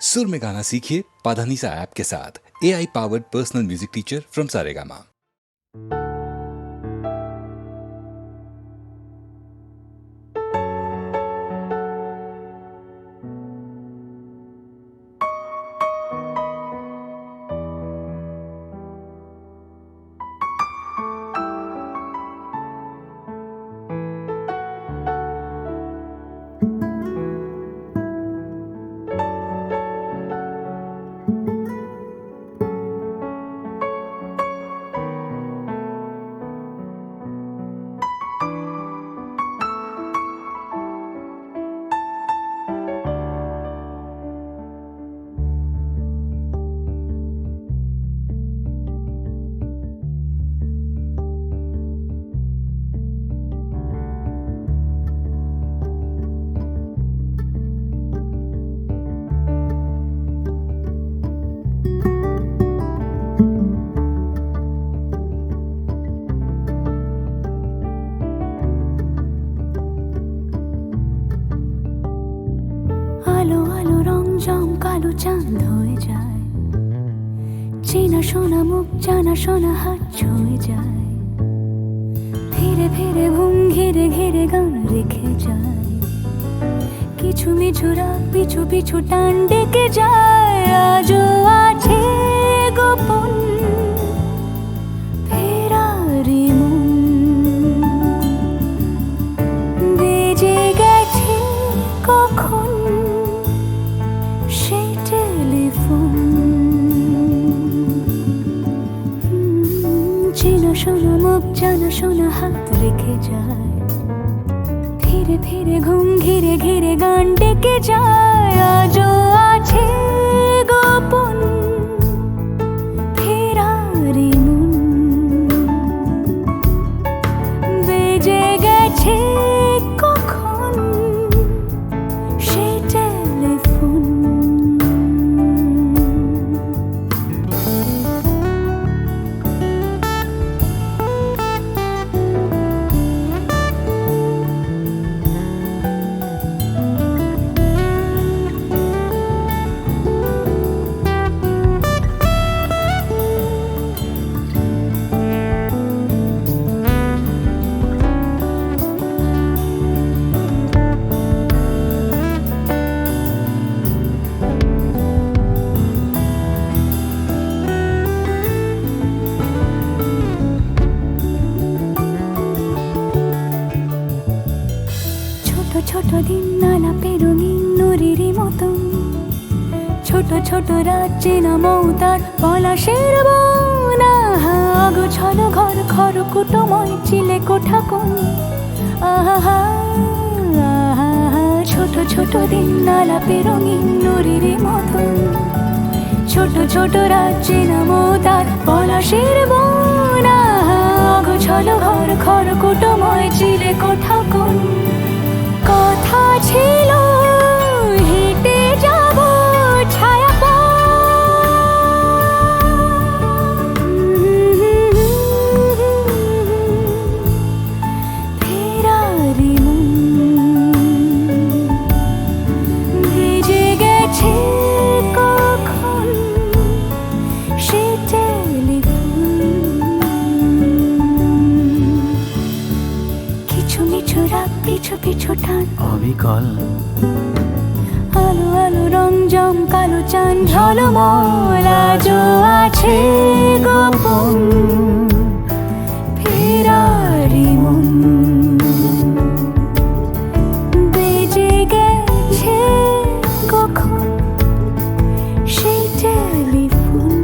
सुर में गाना सीखिए पाधानीसा ऐप के साथ। AI powered personal music teacher from Saregama. আলো আলো রং জম কালো চাঁদ হয়ে যায়, চেনা শোনা মুখ জানা শোনা হাত ছুঁয়ে যায়, ফিরে ফিরে ঘুম ঘিরে ঘিরে গান রেখে যায়, কিছু মিছু রাত পিছু পিছু টান ডেকে যায়। আজও আছে গোপন ফেরারি মন, বেজে গেছে কখন সেই টেলিফোন। চেনা শোনা মুখ জানা শোনা হাত রেখে যায়, ফিরে ফিরে ঘুম ঘিরে ঘিরে গান ডেকে যায়। আজও আছে গোপন ফেরারি মন, বেজে গেছে কখন সেই টেলিফোন। ছোট দিন আলাপে রঙিন নুরির মতন, ছোট ছোট রাত চেনা মৌতার পলাশের বন। আগোছালো ঘর খড়কুটোময় চিলে কোঠা কোন, আহা আহা। ছোট ছোট দিন আলাপে রঙিন নুরির মতন, ছোট ছোট রাত চেনা মৌতার পলাশের বন। আগোছালো ঘর খড়কুটোময় চিলে কোঠা কোন। কথা ছিল হেঁটে যাব ছায়া ফেরারি মন, ভেজে গেছে কখন সে টেলিফোন। কিছু মিছু রাত পিছু পিছু টান অবিকল, আলো আলো রং জম কালো চাঁদ ঝলমল। আজও আছে গোপন ফেরারি মন, বেজে গেছে কখন সেই টেলিফোন।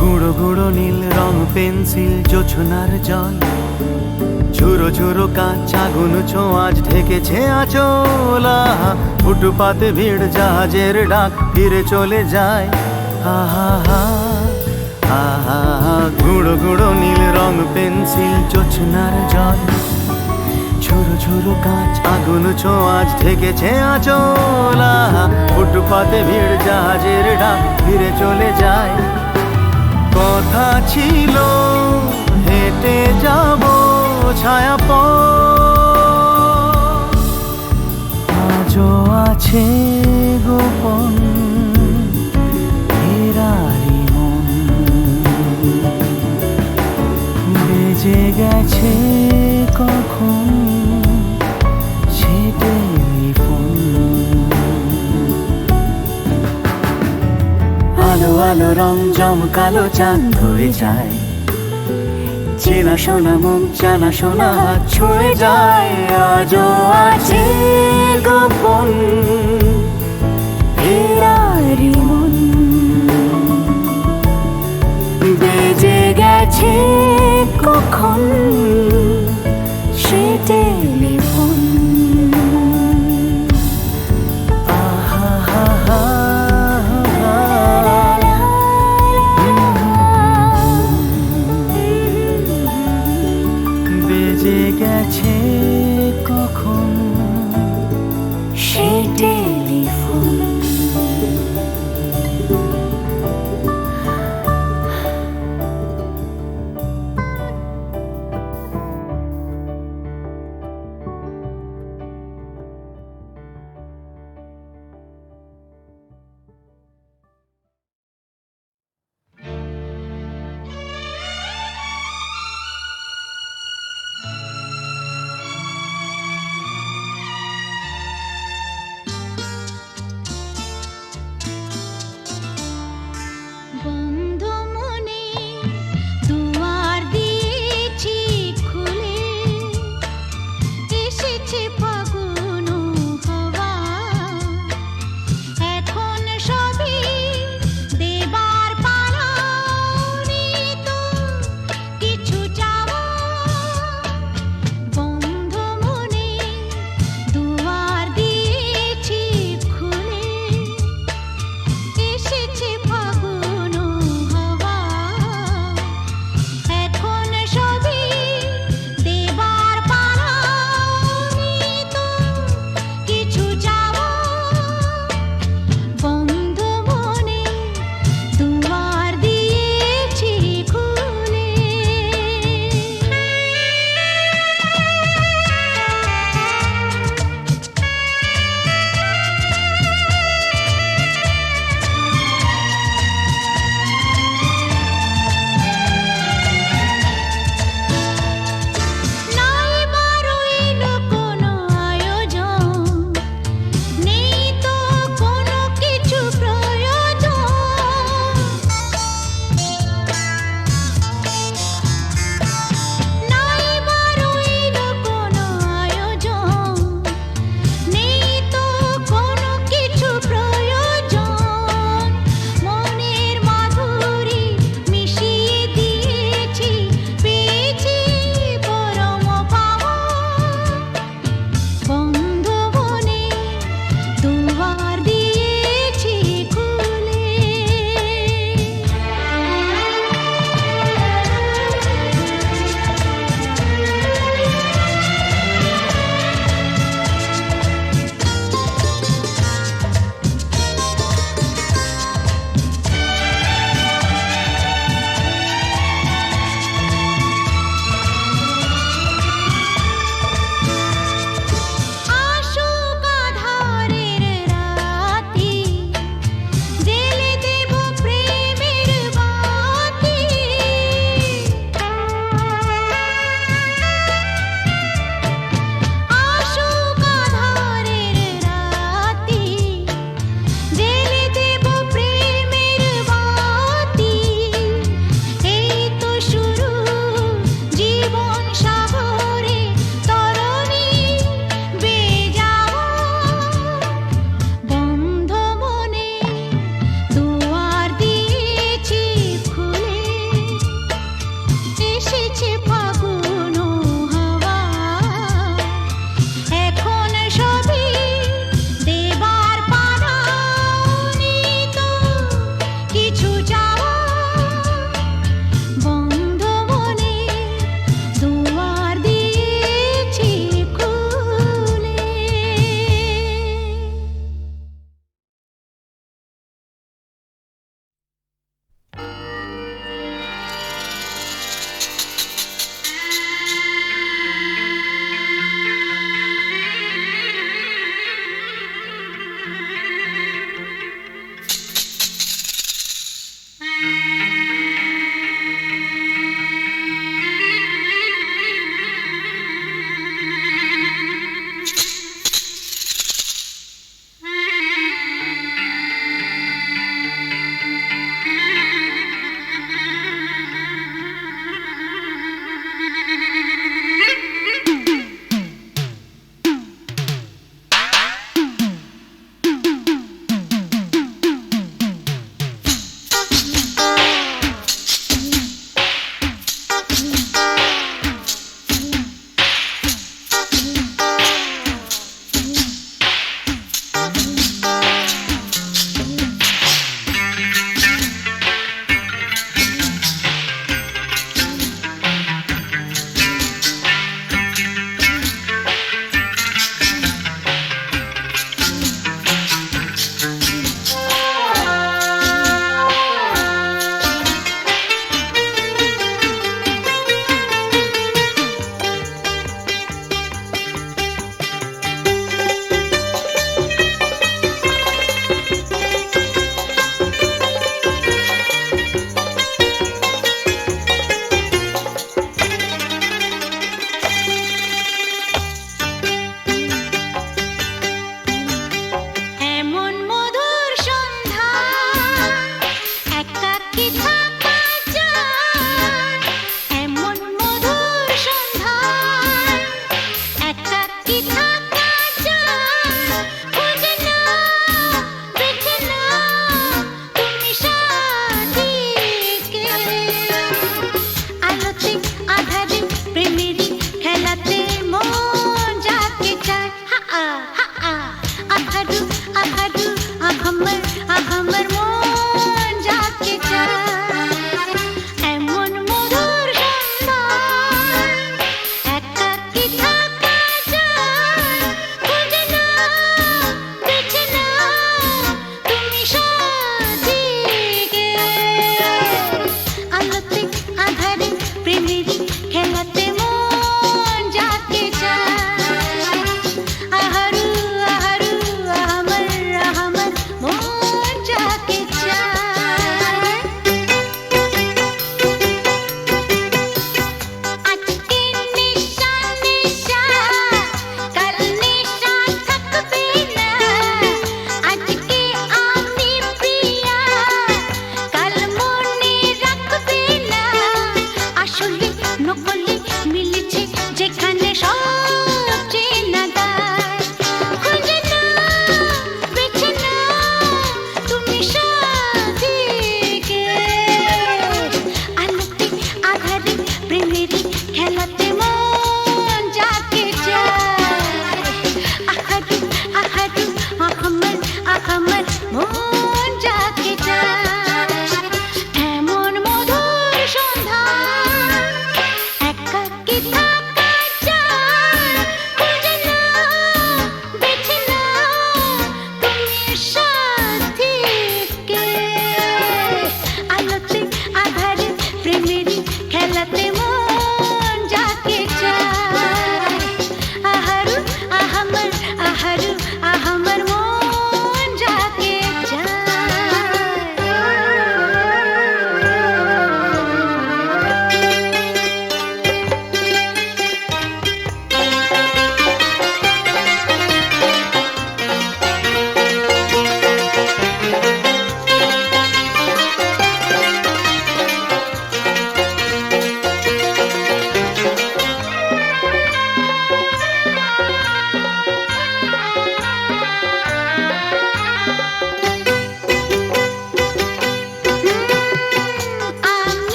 গুঁড়ো গুঁড়ো নীল রং পেন্সিল জোছনার জল, ঝুরো ঝুরো কাঁচ আগুন ছোঁয়াজ ঢেকেছে আঁচলা। ফুটপাতে ভিড় জাহাজের ডাক ফিরে চলে যায়। আহা হা গুঁড়ো গুঁড়ো নীল রং পেন্সিল জোছনার জল, ঝুরো ঝুরো কাঁচ আগুন ছোঁয়াজ ঢেকেছে আঁচলা। ফুটপাতে ভিড় জাহাজের ডাক ফিরে চলে যায়। কথা ছিল হেঁটে যাব ছায়া আজও আছে গোপন ফেরারি মন, বেজে গেছে কখন সে টেলিফোন। আলো আলো রং জমকালো চাঁদ হয়ে যায়, চেনা শোনা মুখ জানা শোনা হাত ছুঁয়ে যায়। আজও আছে গোপন ফেরারি মন, বেজে গেছে কখন সে টেলিফোন। আহা হা হা বেজে গেছে কখন সে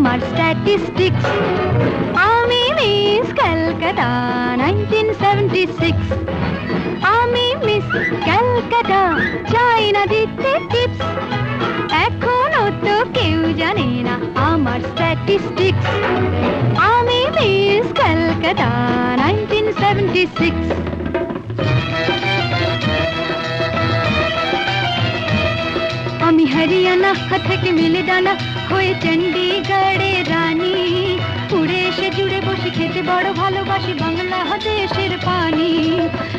আমার স্ট্যাটিস্টিক্স আমি মিস ক্যালকাটা 1976 আমি মিস ক্যালকাটা চাই না দিতে টিপস এখনো তো কেউ জানে না আমার স্ট্যাটিস্টিক্স আমি মিস ক্যালকাটা 1976 আমি হরিয়ানা থেকে মিলে ডানা হয়ে চণ্ডীগড়ের রানী উড়ে এসে জুড়ে বসে খেতে বড় ভালোবাসি বাংলাদেশের পানি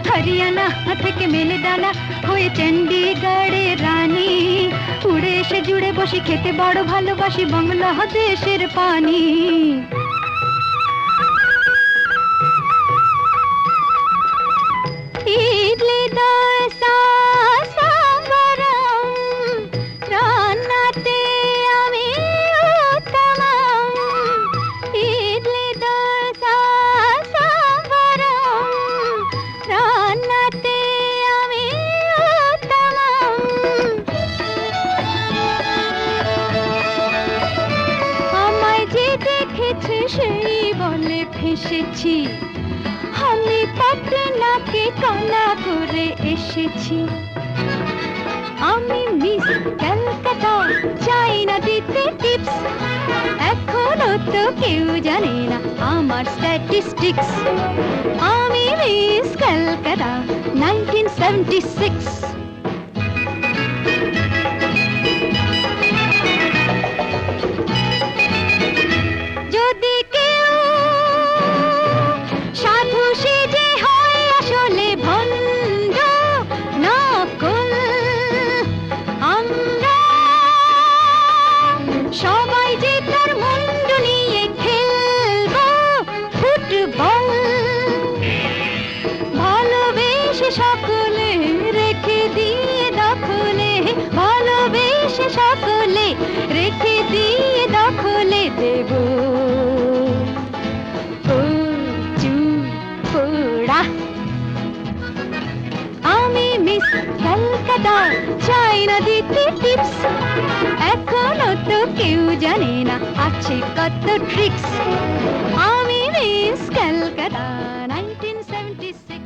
হরিয়ানা থেকে মিলে ডানা হয়ে চণ্ডীগড়ের রানী উড়ে এসে জুড়ে বসে খেতে বড় ভালোবাসি বাংলাদেশের পানি ইডলি দোসা সাম্বারম রান্নাতে আমি উত্তমম ইডলি দোসা সাম্বারম রান্নাতে আমি উত্তমম আমায় যে দেখেছে সেই বলে ফেসেছি আমি পাটনাকে কানা করে এসেছি আমি মিস ক্যালকাটা চাই না দিতে টিপস এখনো তো কেউ জানে না আমার স্ট্যাটিস্টিক্স আমি মিস ক্যালকাটা 1976 যদি কেউ সাধু সেজে হয় আসলে ভণ্ড নকল আমরা সবাই যে তার মুন্ডু নিয়ে খেলবো ফুটবল ভালোবেসে সকলে রেখে দিয়ে দখলে ভালোবেসে সকলে রেখে দিয়ে দখলে দেব পোড়া আমি মিস ক্যালকাটা চাই না দিতে টিপস এখনো তো কেউ জানে না আছে কত ট্রিক্স আমি মিস ক্যালকাটা 1976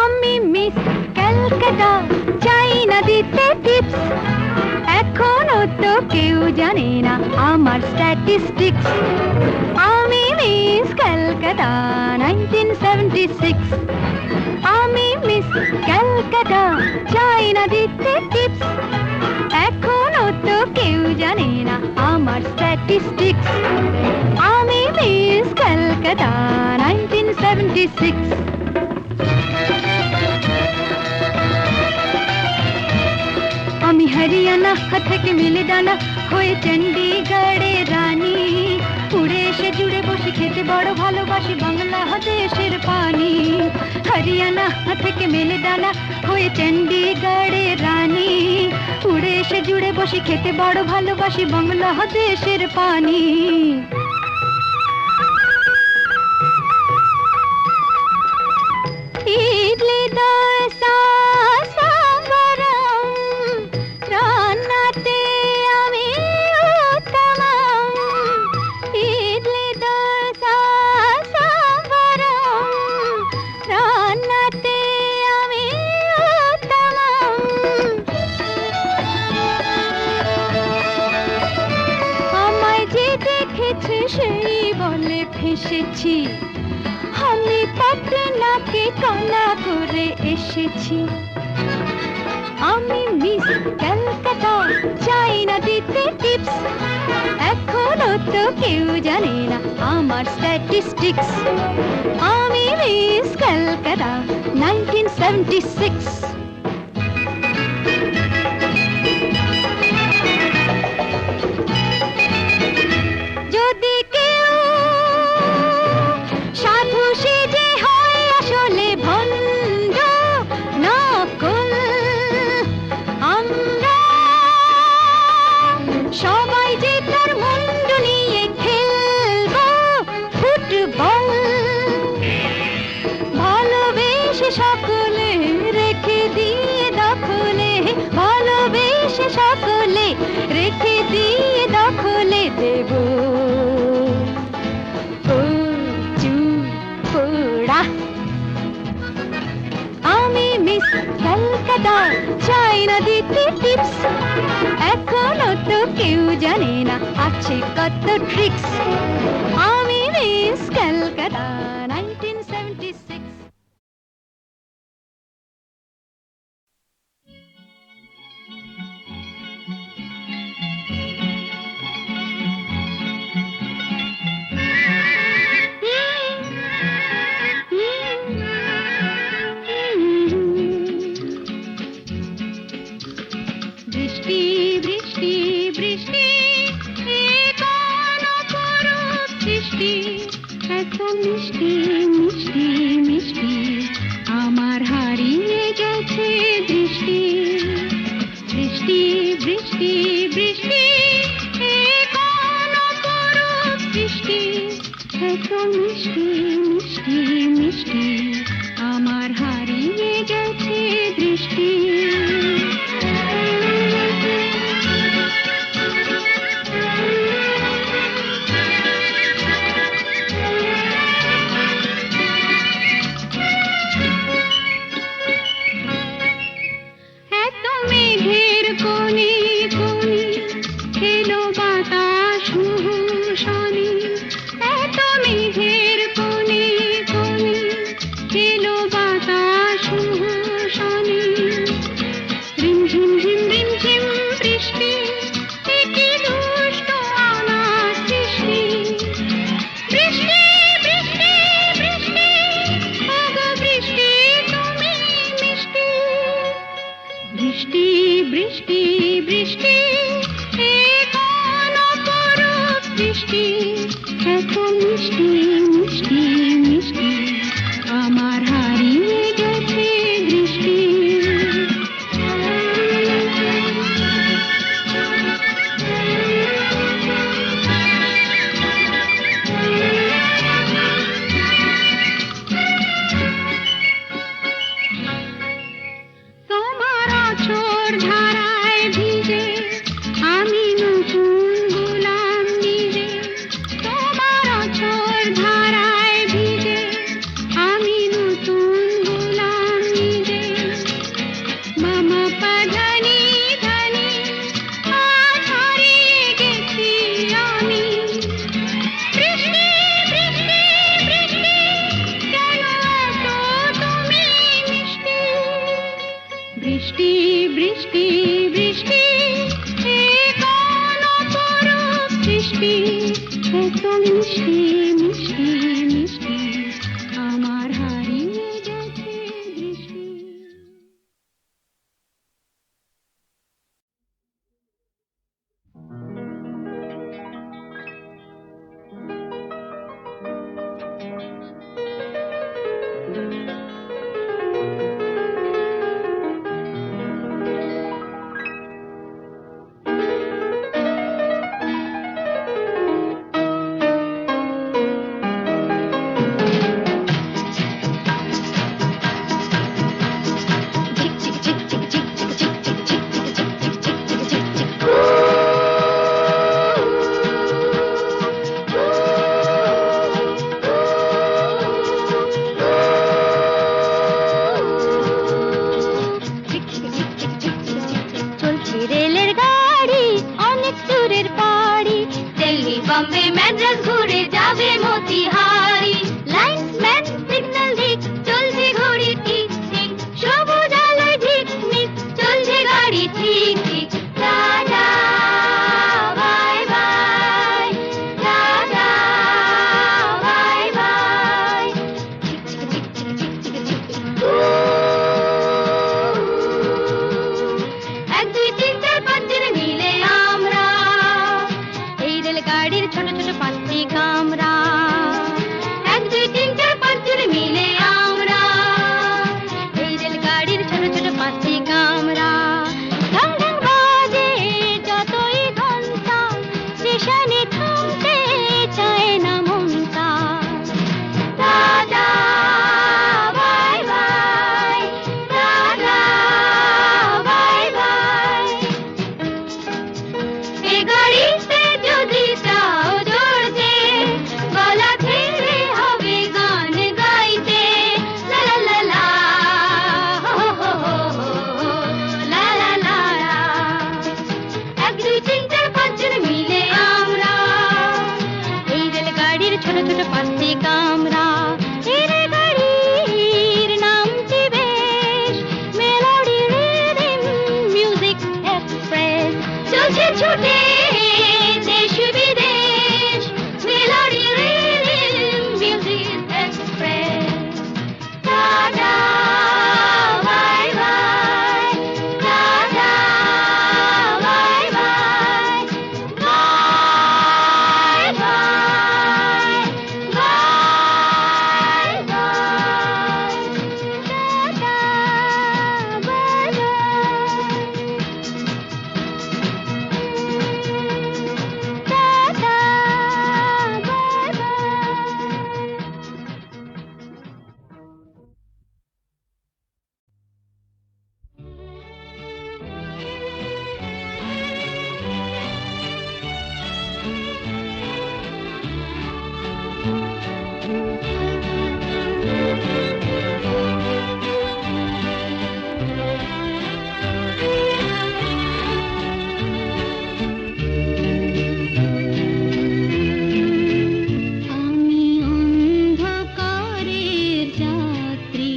আমি মিস ক্যালকাটা চাই না দিতে টিপস এখনো তো কেউ জানে না আমার স্ট্যাটিস্টিক্স আমি মিস ক্যালকাটা 1976 আমি মিস ক্যালকাটা চাই না দিতে টিপস এখনো তো কেউ জানে না আমার স্ট্যাটিস্টিক্স আমি মিস ক্যালকাটা 1976 আমি হরিয়ানা থেকে মিলে ডানা হয়ে চণ্ডীগড়ের রানী উড়ে এসে জুড়ে বসে খেতে বড় ভালোবাসি বাংলাদেশের পানি হরিয়ানা থেকে মিলে ডানা হয়ে চণ্ডীগড়ের রানী উড়ে এসে জুড়ে বসে খেতে বড় ভালোবাসি বাংলাদেশের পানি ইডলি দোসা সাম্বারম রান্নাতে আমি উত্তমম ইডলি দোসা সাম্বারম রান্নাতে আমি উত্তমম আমায় যে দেখেছে সেই বলে ফেসেছি আমি পাটনাকে কানা করে এসেছি আমি মিস ক্যালকাটা চাই না দিতে টিপস এখনো তো কেউ জানে না আমার স্ট্যাটিস্টিক্স আমি মিস ক্যালকাটা 1976 যদি তা চাই না দিতে টিপস, এখনো তো কেউ জানে না আছে কত ট্রিক্স। আমি মিস ক্যালকাটা 1976। বৃষ্টি বৃষ্টি বৃষ্টি এ কোন অপরূপ সৃষ্টি, এত মিষ্টি মিষ্টি মিষ্টি আমার হারিয়ে গেছে দৃষ্টি। বৃষ্টি বৃষ্টি বৃষ্টি এ কোন অপরূপ সৃষ্টি, এত মিষ্টি মিষ্টি মিষ্টি আমার হারিয়ে গেছে দৃষ্টি। বৃষ্টি বৃষ্টি বৃষ্টি এ কোন অপরূপ সৃষ্টি, এত মিষ্টি মিষ্টি মিষ্টি আমার হারিয়ে গেছে দৃষ্টি। বৃষ্টি বৃষ্টি বৃষ্টি এ কোন অপরূপ সৃষ্টি, এত মিষ্টি মিষ্টি মিষ্টি আমার হারিয়ে গেছে দৃষ্টি। দেশ বিদেশ melody rhythm music express tata bye bye tata bye bye bye bye bye আমি অন্ধকারের যাত্রী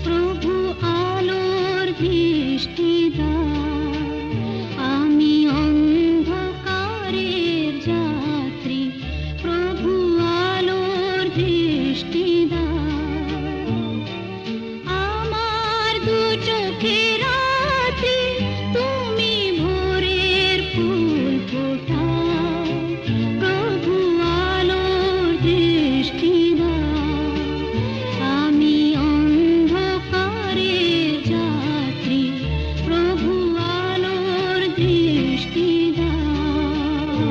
প্রভু আলোর দৃষ্টি দাও আমি অন্ধকারের যাত্রী প্রভু আলোর দৃষ্টি দাও আমার দু চোখে রাত্রি তুমি ভোরের ফুল ফোটাও প্রভু আলোর দৃষ্টি দাও আমি অন্ধকারের যাত্রী প্রভু আলোর দৃষ্টি দাও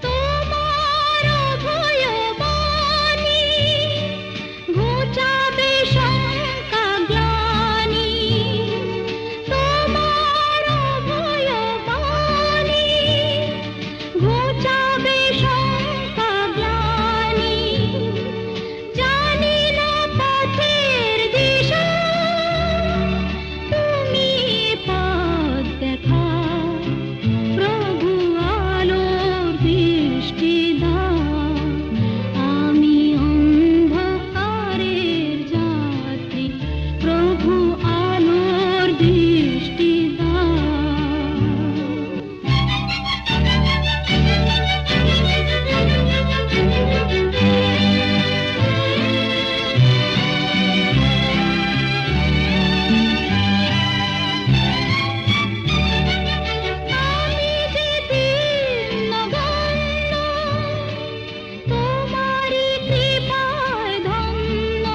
তোমার ভয়বাণী ঘুচাবে শঙ্কা গ্লানি তোমার ভয়বাণী ঘুচাবে শঙ্কা গ্লানি জানি না পথের দিশা তুমি পথ দেখাও প্রভু আলোর দৃষ্টি দাও আমি অন্ধকারের যাত্রী প্রভু আলোর দৃষ্টি দাও আমি যে দীনগণ্য তোমারি কৃপায় ধন্য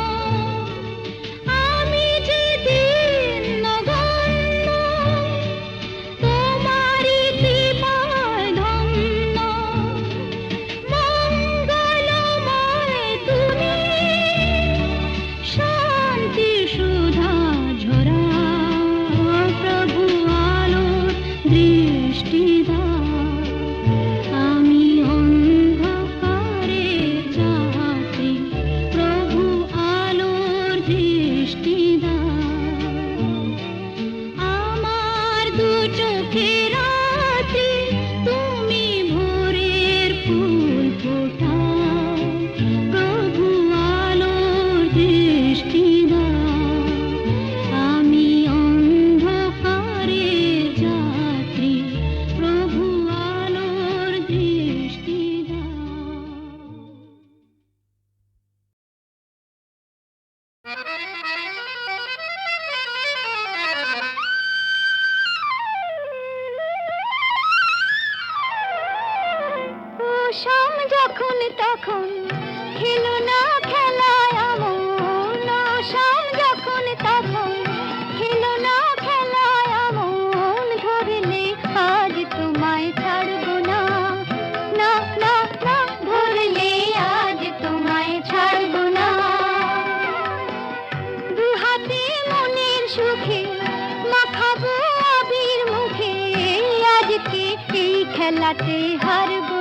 আমি যে দীনগণ্য তোমারি কৃপায় ধন্য মঙ্গলময় তুমি শান্তি সুধা ঝরাও প্রভু আলোর দৃষ্টি দাও আমি অন্ধকারের যাত্রী প্রভু আলোর দৃষ্টি দাও আমার দু চোখে রাত্রি তুমি ভোরের ফুল ফোটাও প্রভু আলোর দৃষ্টি দাও আমি অন্ধকারের যাত্রী প্রভু আলোর দৃষ্টি দাও শাম যখন তখন খেলো না খেলায় আমন শাম যখন তখন খেলো না খেলায় আমন ধরলে আজ তোমায় ছাড়বো না না না না ধরলে আজ তোমায় ছাড়বো না দু হাতে মনের সুখে মাখাবো আবির মুখে আজকে এই খেলাতে হারবো